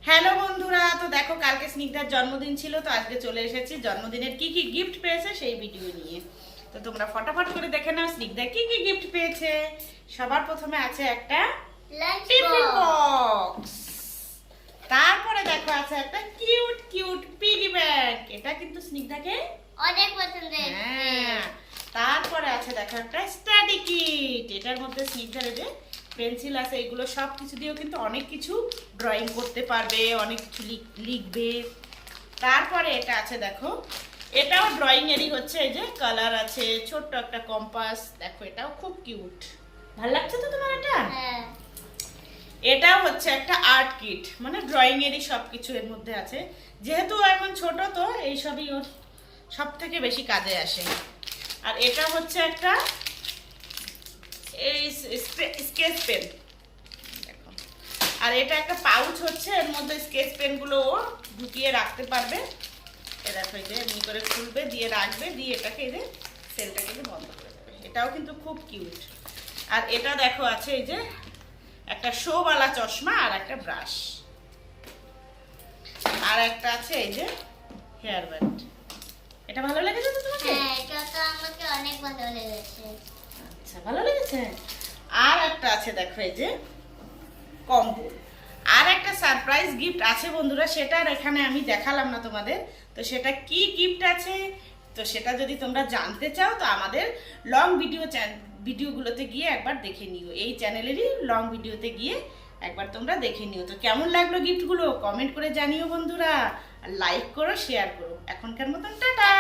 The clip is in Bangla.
হ্যালো বন্ধুরা, তো দেখো কালকে স্নিগ্ধার জন্মদিন ছিল, তো আজকে চলে এসেছি জন্মদিনের কি কি গিফট পেয়েছে সেই ভিডিও নিয়ে। তো তোমরা ফটাফট করে দেখে নাও স্নিগ্ধা কি কি গিফট পেয়েছে। সবার প্রথমে আছে একটা টিফিন বক্স, তারপরে দেখো আছে একটা কিউট কিউট পিগি ব্যাংক, এটা কিন্তু স্নিগ্ধাকে অনেক পছন্দ হ্যাঁ। তারপরে আছে দেখো একটা স্টাডি কিট, এটার মধ্যে স্নিগ্ধার যে পেন্সিল আছে এগুলো সব কিছু দিয়েও কিন্তু অনেক কিছু ড্রয়িং করতে পারবে, অনেক কিছু লিখবে। তারপরে এটা আছে দেখো, এটাও ড্রয়িং এরই হচ্ছে, এই যে কালার আছে, ছোট্ট একটা কম্পাস, দেখো এটাও খুব কিউট। ভালো লাগছে তো তোমার এটা? হ্যাঁ। এটাও হচ্ছে একটা আর্ট কিট, মানে ড্রয়িং এরই সব কিছু এর মধ্যে আছে। যেহেতু এখন ছোট তো এইসবই ওর সব থেকে বেশি কাজে আসে। আর এটা হচ্ছে একটা এই স্কেচ পেন দেখো, আর এটা একটা পাউচ হচ্ছে, এর মধ্যে স্কেচ পেনগুলো ও ঢুকিয়ে রাখতে পারবে। এ দেখো এই যে এমনি করে খুলবে, দিয়ে রাখবে, দিয়ে এটাকে এই যে সেলটাকে যে বন্ধ করে দেবে। এটাও কিন্তু খুব কিউট। আর এটা দেখো আছে এই যে একটা শোওয়ালা চশমা আর একটা ব্রাশ, আর একটা আছে এই যে হেয়ার ব্যান্ড। এটা ভালো লেগেছে তো তোমাকে? হ্যাঁ, এটা তো আমাকে অনেক ভালো লেগেছে। আচ্ছা, ভালো লেগেছে। আর একটা আছে দেখো এই যে কম্বল। আর একটা সারপ্রাইজ গিফট আছে বন্ধুরা, সেটা আর এখানে আমি দেখালাম না তোমাদের। তো সেটা কি গিফট আছে, তো সেটা যদি তোমরা জানতে চাও তো আমাদের লং ভিডিওগুলোতে গিয়ে একবার দেখে নিও, এই চ্যানেলেরই লং ভিডিওতে গিয়ে একবার তোমরা দেখে নিও। তো কেমন লাগলো গিফটগুলো কমেন্ট করে জানিও বন্ধুরা, আর লাইক করো, শেয়ার করো। এখনকার মতন টাটা।